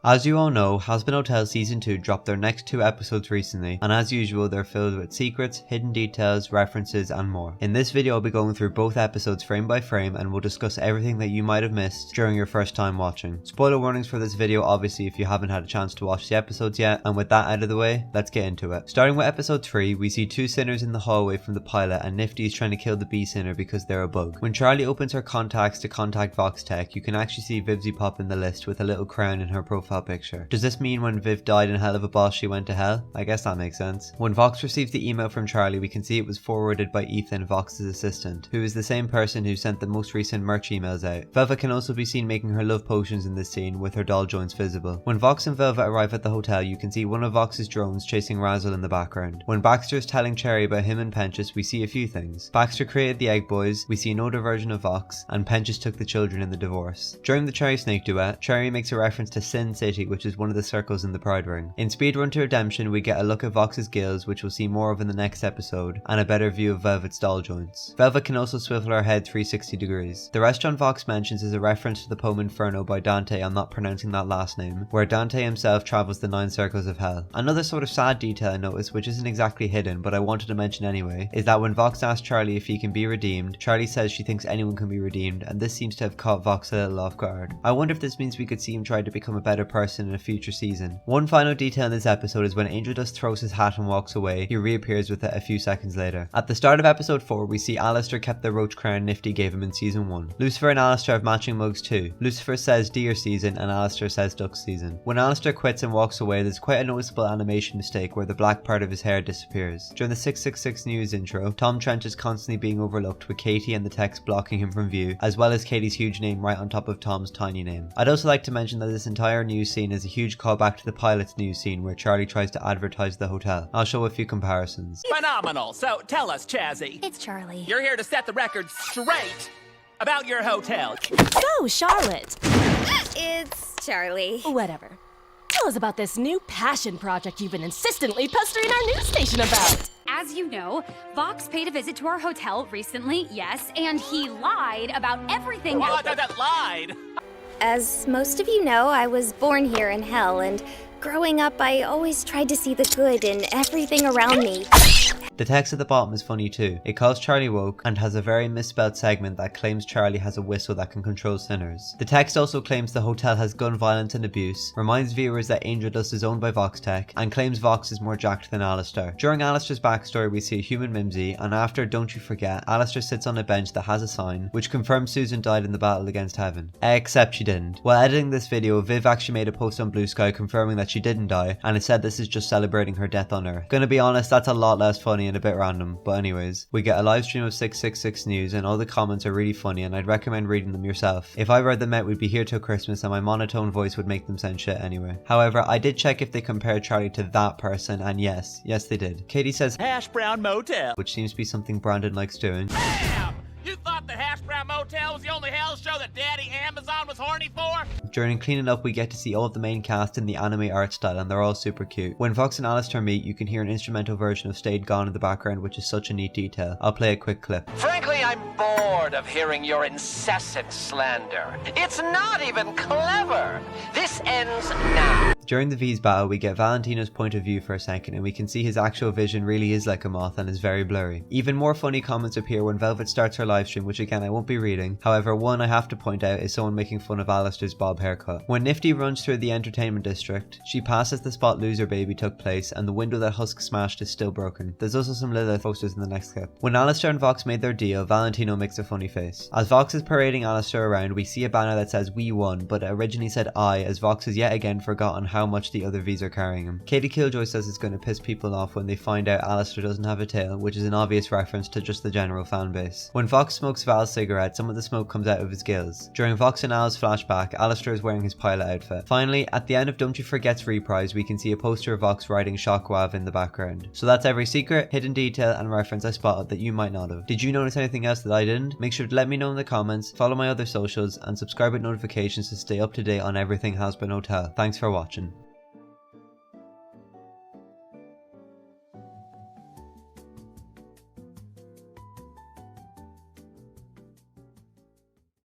As you all know, Hazbin Hotel Season 2 dropped their next 2 episodes recently, and as usual they're filled with secrets, hidden details, references and more. In this video I'll be going through both episodes frame by frame and we'll discuss everything that you might have missed during your first time watching. Spoiler warnings for this video obviously if you haven't had a chance to watch the episodes yet, and with that out of the way, let's get into it. Starting with episode 3, we see 2 sinners in the hallway from the pilot and Nifty is trying to kill the B sinner because they're a bug. When Charlie opens her contacts to contact Vox Tech, you can actually see VIVZIEPOP in the list with a little crown in her profile picture. Does this mean when Viv died in Hell of a Boss she went to hell? I guess that makes sense. When Vox receives the email from Charlie, we can see it was forwarded by Ethan, Vox's assistant, who is the same person who sent the most recent merch emails out. Velva can also be seen making her love potions in this scene with her doll joints visible. When Vox and Velva arrive at the hotel, you can see one of Vox's drones chasing Razzle in the background. When Baxter is telling Cherry about him and Penchus, we see a few things. Baxter created the Egg Boys, we see an older version of Vox, and Penchus took the children in the divorce. During the Cherry Snake duet, Cherry makes a reference to Sin City, which is one of the circles in the Pride Ring. In Speedrun to Redemption, we get a look at Vox's gills, which we'll see more of in the next episode, and a better view of Velvet's doll joints. Velvet can also swivel her head 360 degrees. The restaurant Vox mentions is a reference to the poem Inferno by Dante, I'm not pronouncing that last name, where Dante himself travels the 9 circles of hell. Another sort of sad detail I noticed, which isn't exactly hidden, but I wanted to mention anyway, is that when Vox asks Charlie if he can be redeemed, Charlie says she thinks anyone can be redeemed, and this seems to have caught Vox a little off guard. I wonder if this means we could see him try to become a better person in a future season. One final detail in this episode is when Angel Dust throws his hat and walks away, he reappears with it a few seconds later. At the start of episode 4, we see Alistair kept the roach crown Nifty gave him in season 1. Lucifer and Alistair have matching mugs too. Lucifer says deer season and Alistair says duck season. When Alistair quits and walks away, there's quite a noticeable animation mistake where the black part of his hair disappears. During the 666 News intro, Tom Trench is constantly being overlooked with Katie and the text blocking him from view, as well as Katie's huge name right on top of Tom's tiny name. I'd also like to mention that this entire news scene is a huge callback to the pilot's news scene where Charlie tries to advertise the hotel. I'll show a few comparisons. Phenomenal. So tell us, Chazzy. It's Charlie. You're here to set the record straight about your hotel. So, Charlotte. It's Charlie. Whatever. Tell us about this new passion project you've been insistently pestering our news station about. As you know, Vox paid a visit to our hotel recently, yes, and he lied about everything. That lied. As most of you know, I was born here in Hell, and growing up, I always tried to see the good in everything around me. The text at the bottom is funny too. It calls Charlie woke and has a very misspelled segment that claims Charlie has a whistle that can control sinners. The text also claims the hotel has gun violence and abuse, reminds viewers that Angel Dust is owned by Vox Tech, and claims Vox is more jacked than Alistair. During Alistair's backstory we see a human Mimsy, and after Don't You Forget, Alistair sits on a bench that has a sign, which confirms Susan died in the battle against Heaven. Except she didn't. While editing this video, Viv actually made a post on Blue Sky confirming that she didn't die, and it said this is just celebrating her death on Earth. Gonna be honest, that's a lot less funny and a bit random, but anyways, we get a live stream of 666 News and all the comments are really funny and I'd recommend reading them yourself. If I read them out, we'd be here till Christmas and my monotone voice would make them sound shit anyway. However, I did check if they compared Charlie to that person, and yes they did. Katie says Hash Brown Motel. which seems to be something Brandon likes doing. Damn! You thought the Hash Brown Motel was the only hell show that Daddy Amazon was horny for? During cleaning up, we get to see all of the main cast in the anime art style and they're all super cute. When Vox and Alistair meet, you can hear an instrumental version of Stayed Gone in the background, which is such a neat detail. I'll play a quick clip. Frankly, I'm bored of hearing your incessant slander. It's not even clever. This ends now. During the V's battle, we get Valentino's point of view for a second and we can see his actual vision really is like a moth and is very blurry. Even more funny comments appear when Velvet starts her livestream, which again I won't be reading. However, one I have to point out is someone making fun of Alistair's bob haircut. When Nifty runs through the entertainment district, she passes the spot Loser Baby took place and the window that Husk smashed is still broken. There's also some Lilith posters in the next clip. When Alistair and Vox made their deal, Valentino makes a funny face. As Vox is parading Alistair around, we see a banner that says "We won," but it originally said "I," as Vox has yet again forgotten how much the other V's are carrying him. Katie Killjoy says it's going to piss people off when they find out Alistair doesn't have a tail, which is an obvious reference to just the general fan base. When Vox smokes Val's cigarette, some of the smoke comes out of his gills. During Vox and Al's flashback, Alistair is wearing his pilot outfit. Finally, at the end of Don't You Forget's reprise, we can see a poster of Vox riding Shockwave in the background. So that's every secret, hidden detail and reference I spotted that you might not have. Did you notice anything else that I didn't? Make sure to let me know in the comments, follow my other socials and subscribe with notifications to stay up to date on everything Hazbin Hotel. Thanks for watching.